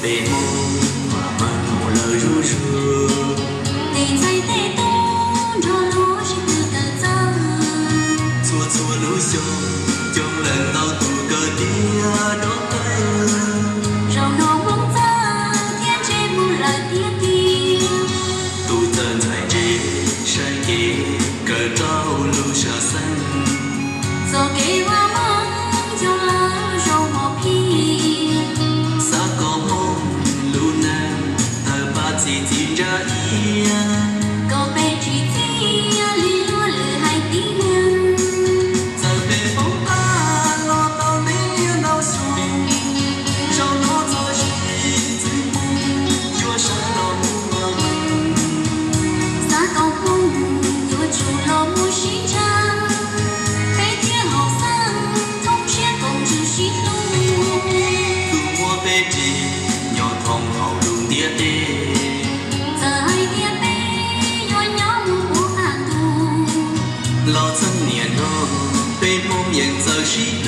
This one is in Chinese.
被梦慢慢磨了如热。你在地东着路是个走，错错路上，将人到渡个地都对。绕绕梦中天际不来跌跌，独自在这山野个朝路下山，走给我梦就了肉我皮，啥个梦路难，得把自己扎一样。高背起低呀，里落了海底面，在北风大落到你脑上，让我做日子梦，越山了我们。啥高峰又出了木西trang，北天后山同学共知西路，路我北至，鸟通后路跌跌。在天北鸳鸯不安度。老曾年头，被梦魇走西路。